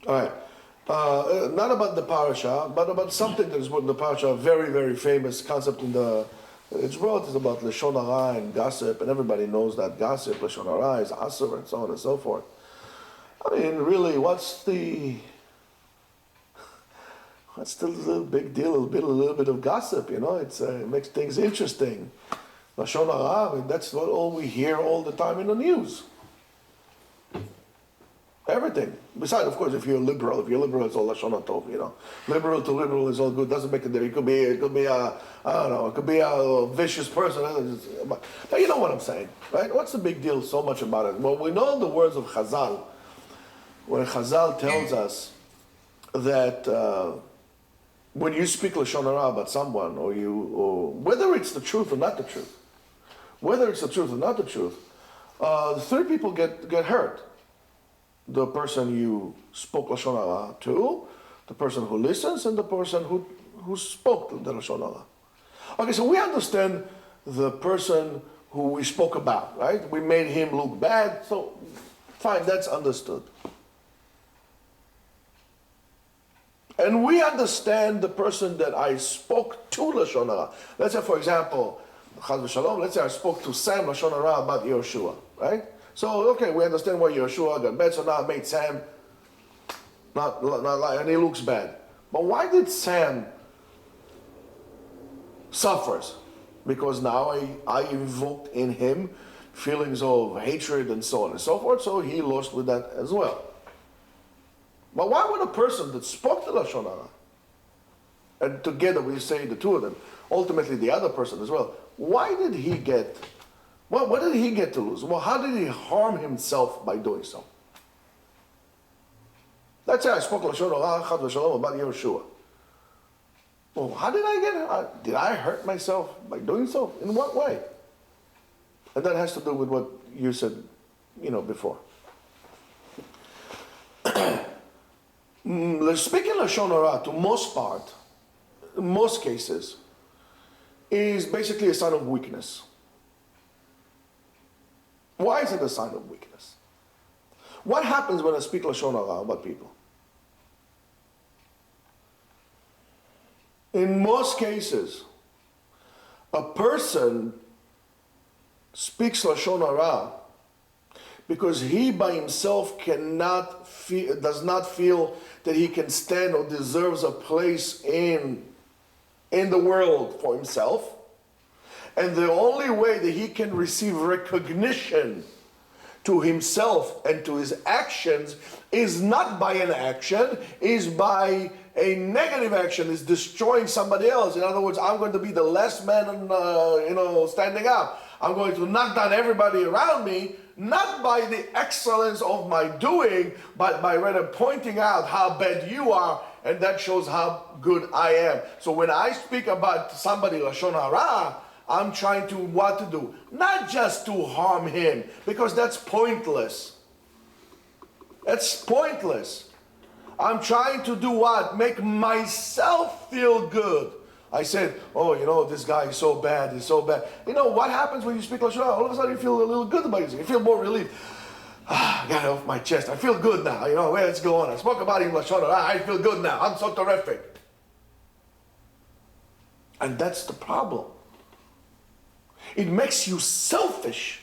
All right. Not about the parasha, but about something that is in the parasha, a very, very famous concept in the. It's brought is about lashon hara and gossip, and everybody knows that gossip, lashon hara, is asur, and so on and so forth. I mean, really, what's the big deal? A little bit of gossip, you know. It makes things interesting. Lashon hara, I mean, that's what all we hear all the time in the news. Everything. Besides, of course, if you're liberal, it's all lashon tov, you know. Liberal to liberal is all good. Doesn't make a difference. It could be a, I don't know, it could be a vicious person. But you know what I'm saying, right? What's the big deal so much about it? Well, we know the words of Chazal, where Chazal tells us that when you speak lashon hara about someone, or whether it's the truth or not the truth, the three people get hurt. The person you spoke lashon hara to, the person who listens, and the person who spoke the lashon hara. Okay, so we understand the person who we spoke about, right? We made him look bad, so fine, that's understood. And we understand the person that I spoke to lashon hara. Let's say, for example, chas v'shalom, let's say I spoke to Sam lashon hara about Yeshua, right? So, okay, we understand why Yeshua got bad, so now I made Sam not like, and he looks bad. But why did Sam suffers? Because now I invoked in him feelings of hatred and so on and so forth, so he lost with that as well. But why would a person that spoke the lashon hara, and together we say the two of them, ultimately the other person as well, why did he get? Well, what did he get to lose? Well, how did he harm himself by doing so? Let's say I spoke lashon hara, chas v'shalom, about Yeshua. Well, how did I get? Did I hurt myself by doing so? In what way? And that has to do with what you said, you know, before. Speaking lashon hara, to most cases, is basically a sign of weakness. Why is it a sign of weakness? What happens when I speak lashon hara about people? In most cases, a person speaks lashon hara because he by himself does not feel that he can stand or deserves a place in the world for himself. And the only way that he can receive recognition to himself and to his actions is not by an action, is by a negative action, is destroying somebody else. In other words, I'm going to be the last man, standing up. I'm going to knock down everybody around me, not by the excellence of my doing, but by rather pointing out how bad you are, and that shows how good I am. So when I speak about somebody lashon hara, I'm trying to what to do? Not just to harm him, because that's pointless. That's pointless. I'm trying to do what? Make myself feel good. I said, oh, you know, this guy is so bad, he's so bad. You know, what happens when you speak lashon hara? All of a sudden you feel a little good about yourself. You feel more relieved. I got it off my chest. I feel good now. You know, where it's going. I spoke about him lashon hara. I feel good now. I'm so terrific. And that's the problem. It makes you selfish.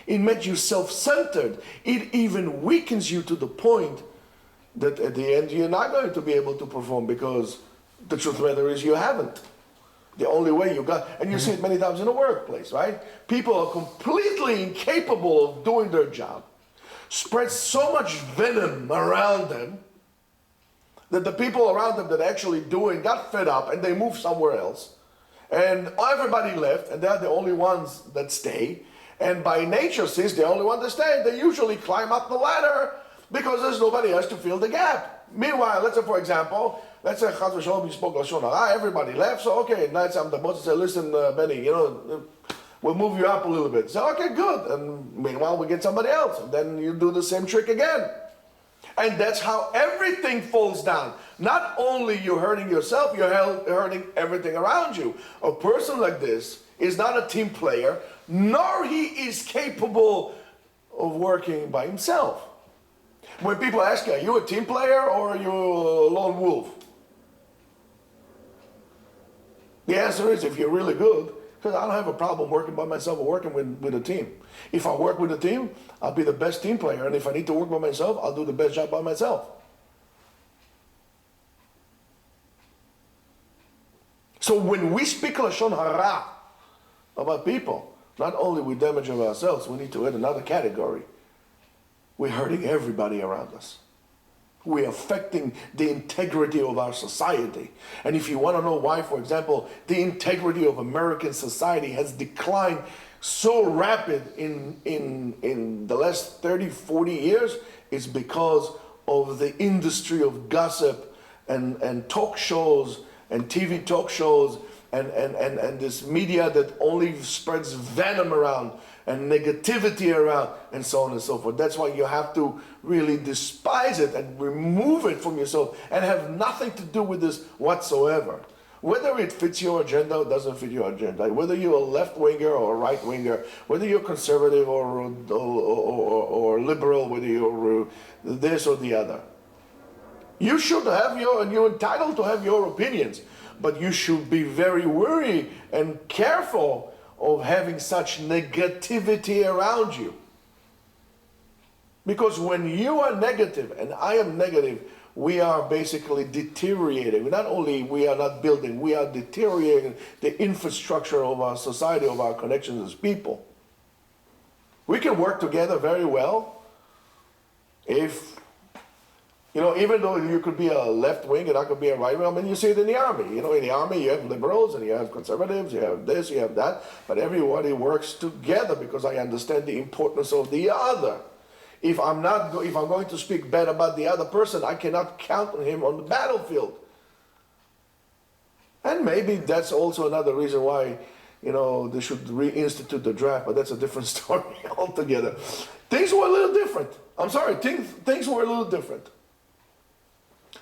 It makes you self-centered. It even weakens you to the point that at the end you're not going to be able to perform, because the truth of the matter is you haven't. The only way you got, and you see it many times in the workplace, right? People are completely incapable of doing their job, spread so much venom around them that the people around them that actually doing got fed up and they moved somewhere else. And everybody left, and they're the only ones that stay. And by nature, since they're the only ones that stay, they usually climb up the ladder because there's nobody else to fill the gap. Meanwhile, let's say, for example, let's say chas v'shalom, you spoke lashon hara, everybody left, so okay, now I'm the boss and say, listen, Benny, you know, we'll move you up a little bit. So okay, good. And meanwhile, we get somebody else, and then you do the same trick again. And that's how everything falls down. Not only you're hurting yourself, you're hurting everything around you. A person like this is not a team player, nor he is capable of working by himself. When people ask you, are you a team player or are you a lone wolf? The answer is, if you're really good, because I don't have a problem working by myself or working with a team. If I work with a team, I'll be the best team player. And if I need to work by myself, I'll do the best job by myself. So when we speak Lashon Hara about people, not only we damage ourselves, we need to add another category. We're hurting everybody around us. We're affecting the integrity of our society. And if you want to know why, for example, the integrity of American society has declined so rapid in the last 30, 40 years, it's because of the industry of gossip and talk shows and TV talk shows and this media that only spreads venom around and negativity around and so on and so forth. That's why you have to really despise it and remove it from yourself and have nothing to do with this whatsoever. Whether it fits your agenda or doesn't fit your agenda, whether you're a left-winger or a right-winger, whether you're conservative or liberal, whether you're this or the other. You should have and you're entitled to have your opinions, but you should be very wary and careful of having such negativity around you. Because when you are negative and I am negative, we are basically deteriorating. Not only we are not building, we are deteriorating the infrastructure of our society, of our connections as people. We can work together very well if, even though you could be a left wing and I could be a right wing. I mean, you see it in the army. In the army you have liberals and you have conservatives, you have this, you have that, but everybody works together because I understand the importance of the other. If I'm going to speak bad about the other person, I cannot count on him on the battlefield. And maybe that's also another reason why, they should reinstitute the draft, but that's a different story altogether. Things were a little different. I'm sorry, things were a little different.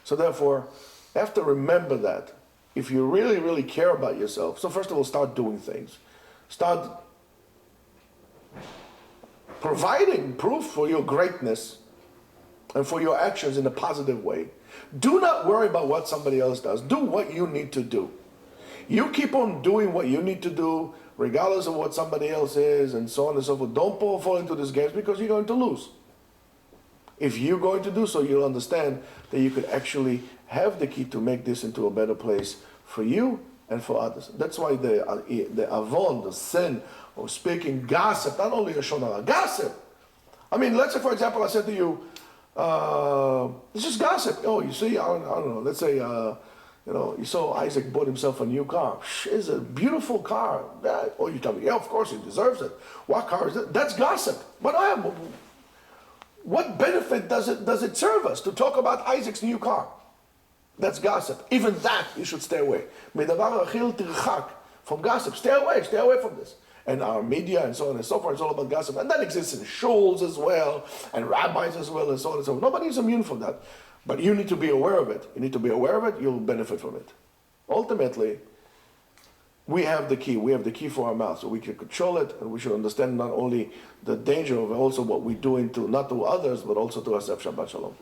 So therefore, you have to remember that. If you really, really care about yourself, so first of all, start doing things. Start providing proof for your greatness and for your actions in a positive way. Do not worry about what somebody else does. Do what you need to do. You keep on doing what you need to do, regardless of what somebody else is, and so on and so forth. Don't fall into these games because you're going to lose. If you're going to do so, you'll understand that you could actually have the key to make this into a better place for you and for others. That's why the avon, the sin of speaking gossip, not only Lashon Hara, gossip. I mean, let's say, for example, I said to you, it's just gossip. Oh, you see, I don't know, let's say, you saw Isaac bought himself a new car. It's a beautiful car. Oh, you tell me, yeah, of course he deserves it. What car is it? That's gossip. But what benefit does it serve us to talk about Isaac's new car? That's gossip. Even that you should stay away. From gossip. Stay away from this. And our media and so on and so forth is all about gossip. And that exists in shuls as well, and rabbis as well, and so on and so forth. Nobody's immune from that. But you need to be aware of it. You need to be aware of it, you'll benefit from it. Ultimately, we have the key. We have the key for our mouth, so we can control it, and we should understand not only the danger of also what we do not to others, but also to ourselves. Shabbat Shalom.